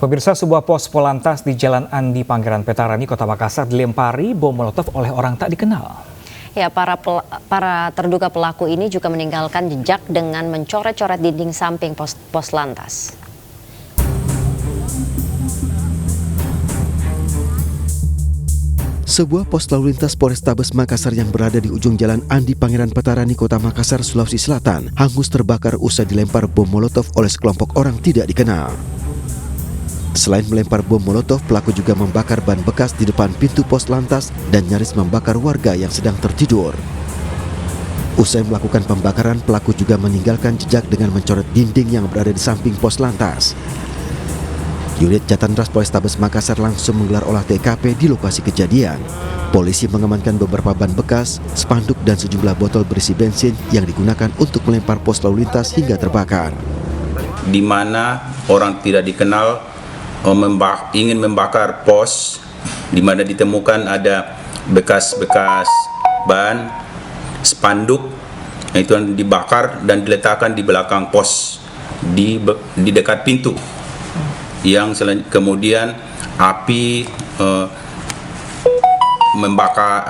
Pemirsa, sebuah pos Polantas di Jalan Andi Pangeran Petarani, Kota Makassar dilempari bom molotov oleh orang tak dikenal. Ya, para terduga pelaku ini juga meninggalkan jejak dengan mencoret-coret dinding samping pos lantas. Sebuah pos lalu lintas Polrestabes Makassar yang berada di ujung Jalan Andi Pangeran Petarani, Kota Makassar, Sulawesi Selatan, hangus terbakar usai dilempar bom molotov oleh sekelompok orang tidak dikenal. Selain melempar bom molotov, pelaku juga membakar ban bekas di depan pintu pos lantas dan nyaris membakar warga yang sedang tertidur. Usai melakukan pembakaran, pelaku juga meninggalkan jejak dengan mencoret dinding yang berada di samping pos lantas. Unit Jatantras Polrestabes Makassar langsung menggelar olah TKP di lokasi kejadian. Polisi mengamankan beberapa ban bekas, spanduk dan sejumlah botol berisi bensin yang digunakan untuk melempar pos lalu lintas hingga terbakar. Di mana orang tidak dikenal ingin membakar pos, di mana ditemukan ada bekas-bekas ban, spanduk, itu yang dibakar dan diletakkan di belakang pos di dekat pintu. Yang kemudian api membakar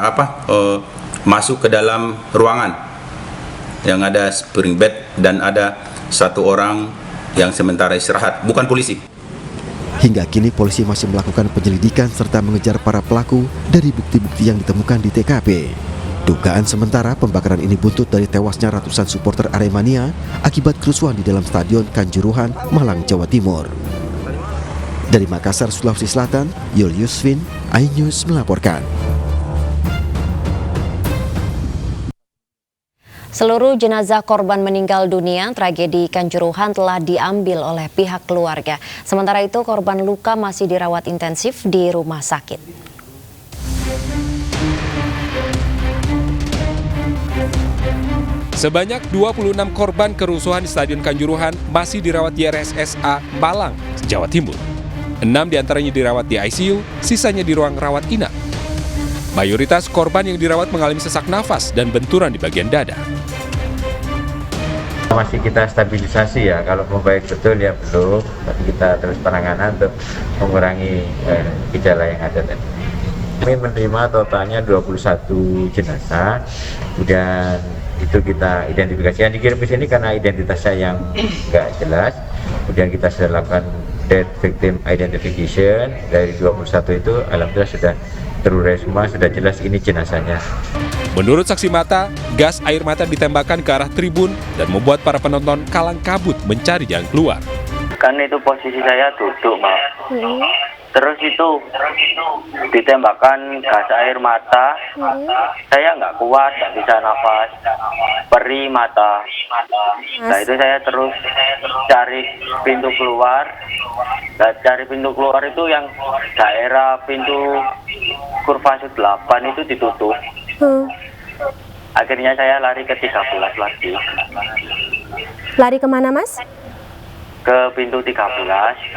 masuk ke dalam ruangan yang ada spring bed dan ada satu orang yang sementara istirahat, bukan polisi. Hingga kini polisi masih melakukan penyelidikan serta mengejar para pelaku dari bukti-bukti yang ditemukan di TKP. Dugaan sementara pembakaran ini buntut dari tewasnya ratusan supporter Aremania akibat kerusuhan di dalam Stadion Kanjuruhan, Malang, Jawa Timur. Dari Makassar, Sulawesi Selatan, Julius Vin, iNews melaporkan. Seluruh jenazah korban meninggal dunia tragedi Kanjuruhan telah diambil oleh pihak keluarga. Sementara itu korban luka masih dirawat intensif di rumah sakit. Sebanyak 26 korban kerusuhan di Stadion Kanjuruhan masih dirawat di RSSA Malang, Jawa Timur. 6 diantaranya dirawat di ICU, sisanya di ruang rawat inap. Mayoritas korban yang dirawat mengalami sesak nafas dan benturan di bagian dada. Masih kita stabilisasi ya, kalau membaik betul ya belum, tapi kita terus penanganan untuk mengurangi gejala yang ada tadi. Kami menerima totalnya 21 jenazah, kemudian itu kita identifikasi. Yang dikirim ke sini karena identitasnya yang nggak jelas, kemudian kita sudah lakukan dead victim identification. Dari 21 itu alhamdulillah sudah terurai semua, sudah jelas ini jenazahnya. Menurut saksi mata, gas air mata ditembakkan ke arah tribun dan membuat para penonton kalang kabut mencari jalan keluar. Kan itu posisi saya duduk, Mak. Terus itu ditembakkan gas air mata. Saya nggak kuat, nggak bisa nafas, perih mata. Nah itu saya terus cari pintu keluar. Nah, cari pintu keluar itu yang daerah pintu Kurvasud 8 itu ditutup. Akhirnya saya lari ke 13 lagi. Lari kemana, Mas? Ke pintu 13,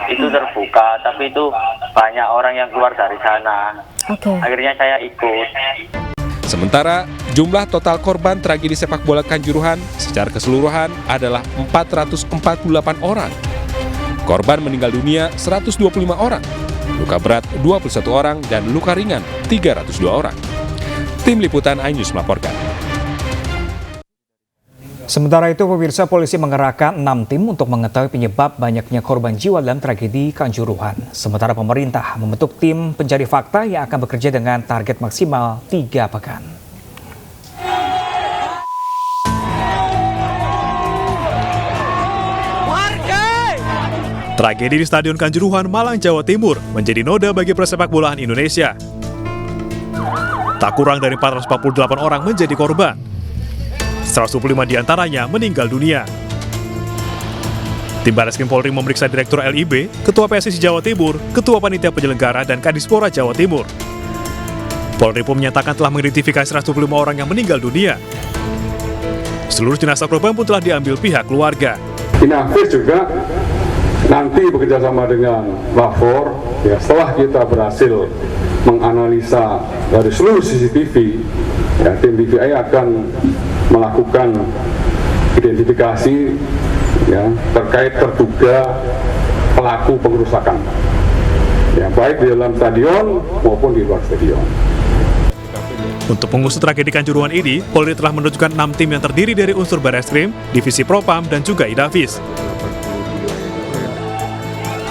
itu terbuka, tapi itu banyak orang yang keluar dari sana. Akhirnya saya ikut. Sementara jumlah total korban tragedi sepak bola Kanjuruhan secara keseluruhan adalah 448 orang. Korban meninggal dunia 125 orang, luka berat 21 orang, dan luka ringan 302 orang. Tim Liputan iNews melaporkan. Sementara itu, pemirsa, polisi mengerahkan 6 tim untuk mengetahui penyebab banyaknya korban jiwa dalam tragedi Kanjuruhan. Sementara pemerintah membentuk tim pencari fakta yang akan bekerja dengan target maksimal 3 pekan. Tragedi di Stadion Kanjuruhan, Malang, Jawa Timur menjadi noda bagi persepak bolaan Indonesia. Tak kurang dari 448 orang menjadi korban. 125 diantaranya meninggal dunia. Tim Barreskrim Polri memeriksa Direktur LIB, Ketua PSSI Jawa Timur, Ketua Panitia Penyelenggara, dan Kadispora Jawa Timur. Polri pun menyatakan telah mengidentifikasi 125 orang yang meninggal dunia. Seluruh jenazah korban pun telah diambil pihak keluarga. Inafis juga nanti bekerjasama dengan Lapor, ya, setelah kita berhasil menganalisa dari seluruh CCTV, ya, tim DVI akan melakukan identifikasi, ya, terkait terduga pelaku pengerusakan. ya, baik di dalam stadion maupun di luar stadion. Untuk mengusut tragedi Kanjuruhan ini, Polri telah menunjukkan 6 tim yang terdiri dari unsur Barreskrim, Divisi Propam, dan juga Idafis.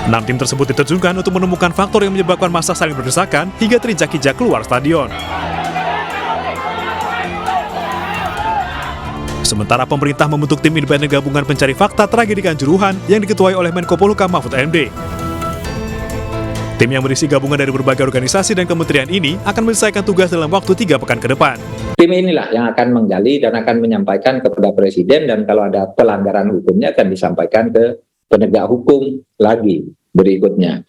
6 tim tersebut diterjunkan untuk menemukan faktor yang menyebabkan massa saling berdesakan hingga terinjak-injak keluar stadion. Sementara pemerintah membentuk tim independen gabungan pencari fakta tragedi Kanjuruhan yang diketuai oleh Menko Polhukam Mahfud MD. Tim yang berisi gabungan dari berbagai organisasi dan kementerian ini akan menyelesaikan tugas dalam waktu 3 pekan ke depan. Tim inilah yang akan menggali dan akan menyampaikan kepada Presiden, dan kalau ada pelanggaran hukumnya akan disampaikan ke penegak hukum lagi berikutnya.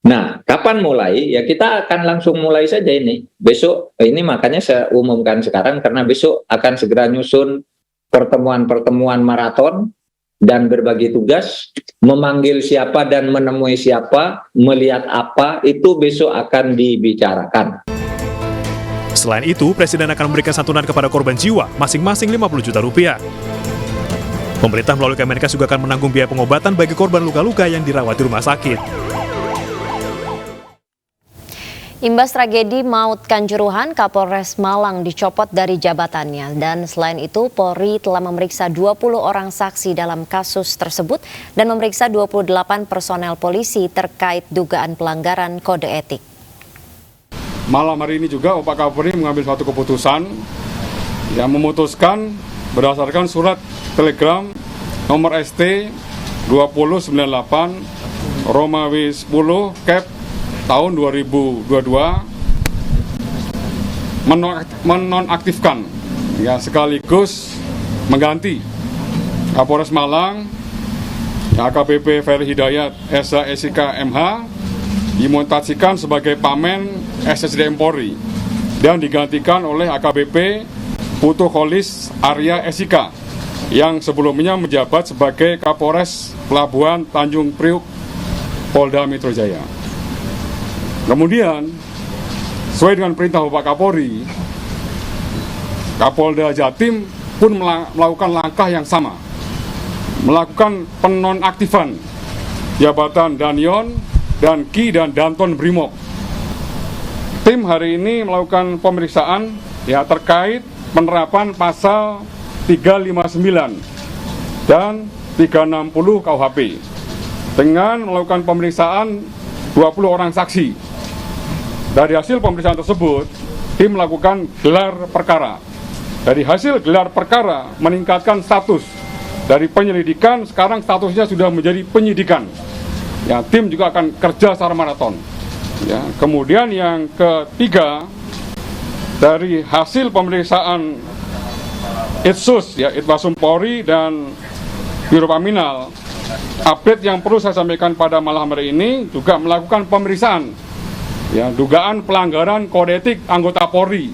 Nah, kapan mulai? Ya kita akan langsung mulai saja ini. Besok, ini makanya saya umumkan sekarang karena besok akan segera nyusun pertemuan-pertemuan maraton dan berbagi tugas, memanggil siapa dan menemui siapa, melihat apa, itu besok akan dibicarakan. Selain itu, Presiden akan memberikan santunan kepada korban jiwa, masing-masing 50 juta rupiah. Pemerintah melalui Kemenkes juga akan menanggung biaya pengobatan bagi korban luka-luka yang dirawat di rumah sakit. Imbas tragedi maut Kanjuruhan, Kapolres Malang dicopot dari jabatannya. Dan selain itu, Polri telah memeriksa 20 orang saksi dalam kasus tersebut dan memeriksa 28 personel polisi terkait dugaan pelanggaran kode etik. Malam hari ini juga Bapak Kapolri mengambil suatu keputusan yang memutuskan berdasarkan surat telegram nomor ST 2098 Romawi 10 Cap tahun 2022 menonaktifkan ya sekaligus mengganti Kapolres Malang AKBP Ferry Hidayat SH SIK MH dimutasikan sebagai Pamen SSDM Polri dan digantikan oleh AKBP Putu Kholis Arya SIK yang sebelumnya menjabat sebagai Kapolres Pelabuhan Tanjung Priuk Polda Metro Jaya. Kemudian, sesuai dengan perintah Bapak Kapolri, Kapolda Jatim pun melakukan langkah yang sama, melakukan penonaktifan jabatan Danyon, Danki, dan Danton Brimob. Tim hari ini melakukan pemeriksaan ya terkait penerapan pasal 359 dan 360 KUHP dengan melakukan pemeriksaan 20 orang saksi. Dari hasil pemeriksaan tersebut, tim melakukan gelar perkara. Dari hasil gelar perkara meningkatkan status dari penyelidikan, sekarang statusnya sudah menjadi penyidikan. Ya, tim juga akan kerja secara maraton. Ya, kemudian yang ketiga, dari hasil pemeriksaan Itsus, ya, Itwasum Polri dan Biro Paminal, update yang perlu saya sampaikan pada malam hari ini juga melakukan pemeriksaan ya, dugaan pelanggaran kode etik anggota Polri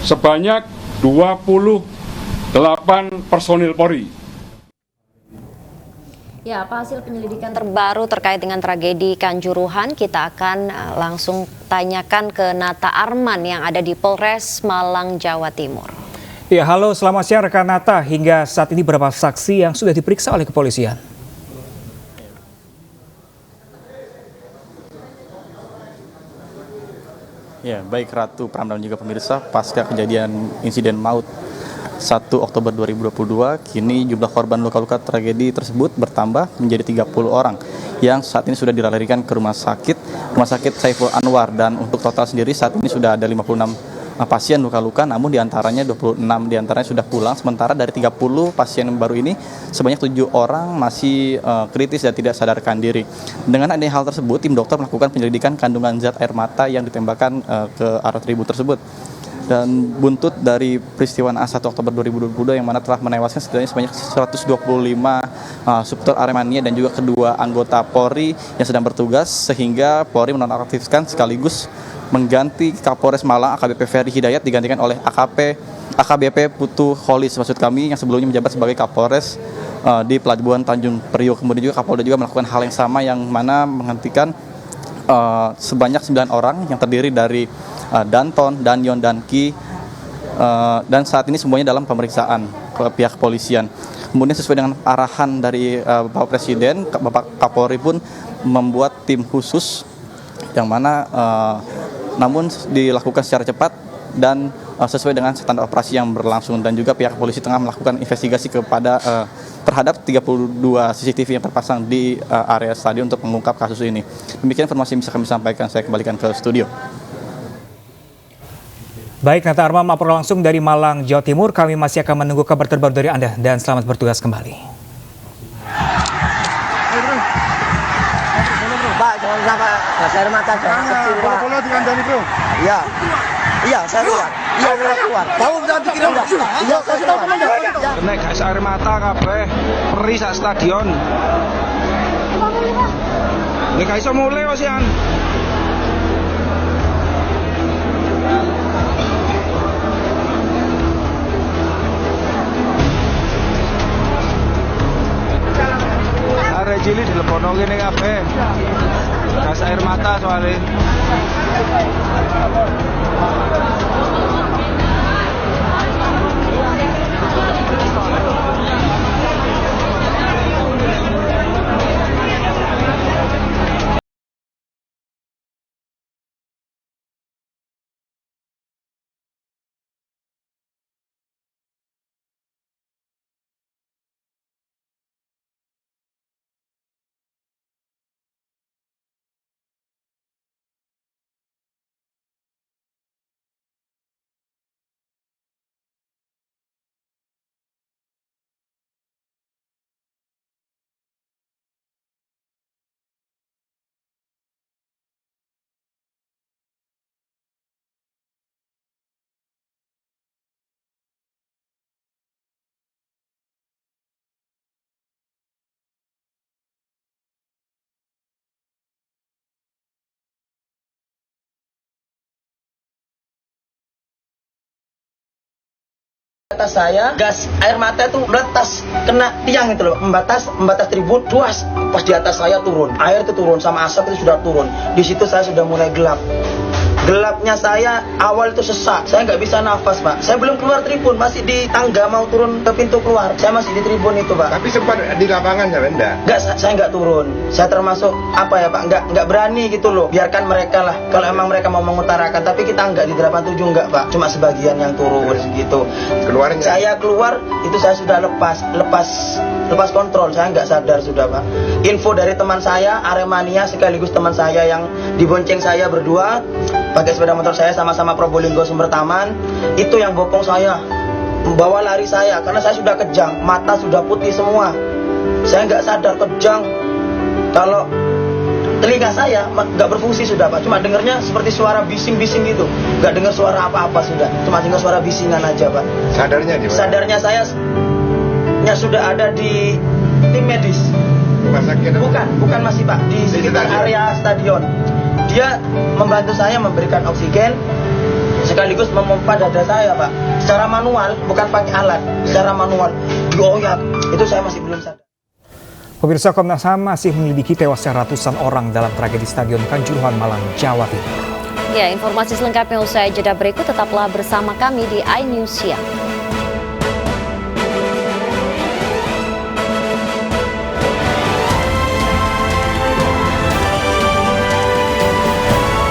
sebanyak 28 personil Polri. Ya, apa hasil penyelidikan terbaru terkait dengan tragedi Kanjuruhan? Kita akan langsung tanyakan ke Nata Arman yang ada di Polres Malang, Jawa Timur. Ya, halo, selamat siang rekan Nata. Hingga saat ini berapa saksi yang sudah diperiksa oleh kepolisian? Ya, baik Ratu, Pram dan juga pemirsa, pasca kejadian insiden maut 1 Oktober 2022, kini jumlah korban luka-luka tragedi tersebut bertambah menjadi 30 orang yang saat ini sudah dilarikan ke Rumah Sakit Saiful Anwar, dan untuk total sendiri saat ini sudah ada 56 pasien luka-luka, namun diantaranya 26 diantaranya sudah pulang, sementara dari 30 pasien baru ini sebanyak 7 orang masih kritis dan tidak sadarkan diri. Dengan adanya hal tersebut, tim dokter melakukan penyelidikan kandungan zat air mata yang ditembakkan ke arah tribun tersebut. Dan buntut dari peristiwa 1 Oktober 2022 yang mana telah menewaskan setidaknya sebanyak 125 supporter Aremania dan juga kedua anggota Polri yang sedang bertugas, sehingga Polri menonaktifkan sekaligus mengganti Kapolres Malang AKBP Ferry Hidayat digantikan oleh AKBP Putu Kholis maksud kami yang sebelumnya menjabat sebagai Kapolres di Pelabuhan Tanjung Priok. Kemudian juga Kapolda juga melakukan hal yang sama, yang mana menghentikan sebanyak 9 orang yang terdiri dari Danton, Danyon, Danki, dan saat ini semuanya dalam pemeriksaan ke pihak kepolisian. Kemudian sesuai dengan arahan dari Bapak Presiden, Bapak Kapolri pun membuat tim khusus yang mana namun dilakukan secara cepat dan sesuai dengan standar operasi yang berlangsung, dan juga pihak polisi tengah melakukan investigasi terhadap 32 CCTV yang terpasang di area stadion untuk mengungkap kasus ini. Demikian informasi yang bisa kami sampaikan, saya kembalikan ke studio. Baik, Nata Arma melaporkan langsung dari Malang, Jawa Timur. Kami masih akan menunggu kabar terbaru dari Anda dan selamat bertugas kembali. Pak, jangan sampai gas air mata, jangan kecil, Pak. Bola dikandani, Bro. Iya. Iya, saya keluar. Iya, saya keluar. Tahu jangan dikira enggak? Iya, saya keluar. Kena gas air mata kabeh, peri sak stadion. Nek gak iso mulai kok sian. Arek cilik dilepono kene kabeh. Gas air mata soalnya. Atas saya gas air mata itu meletas kena tiang itu loh, membatas tribun, duas pas di atas saya turun, air itu turun sama asap itu sudah turun. Di situ saya sudah mulai gelapnya saya awal itu sesak, saya nggak bisa nafas, Pak. Saya belum keluar tribun, masih di tangga mau turun ke pintu keluar, saya masih di tribun itu, Pak. Tapi sempat di lapangan ya, Benda? Nggak, saya nggak turun. Saya termasuk apa ya, Pak? Nggak berani gitu loh. Biarkan mereka lah. Kalau emang mereka mau mengutarakan, tapi kita nggak di 87 nggak, Pak. Cuma sebagian yang turun gitu. Keluarnya? Saya keluar itu saya sudah lepas kontrol. Saya nggak sadar sudah, Pak. Info dari teman saya, Aremania sekaligus teman saya yang dibonceng saya berdua pakai sepeda motor saya sama-sama Probolinggo Sumber Taman, itu yang bopong saya, membawa lari saya karena saya sudah kejang, mata sudah putih semua. Saya nggak sadar kejang. Kalau telinga saya nggak berfungsi sudah, Pak, cuma dengarnya seperti suara bising-bising gitu, nggak dengar suara apa-apa sudah, cuma dengar suara bisingan aja, Pak. Sadarnya di mana? Sadarnya saya sudah ada di tim medis. Rumah sakit? Bukan masih, Pak, di sekitar area stadion. Dia membantu saya memberikan oksigen sekaligus memompa dada saya, Pak, secara manual, bukan pakai alat, secara manual dioyak. Itu saya masih belum sadar. Pemirsa, Komnas HAM masih menyelidiki tewasnya ratusan orang dalam tragedi Stadion Kanjuruhan, Malang, Jawa Timur. Ya, informasi selengkapnya usai jeda berikut, tetaplah bersama kami di iNews Siang.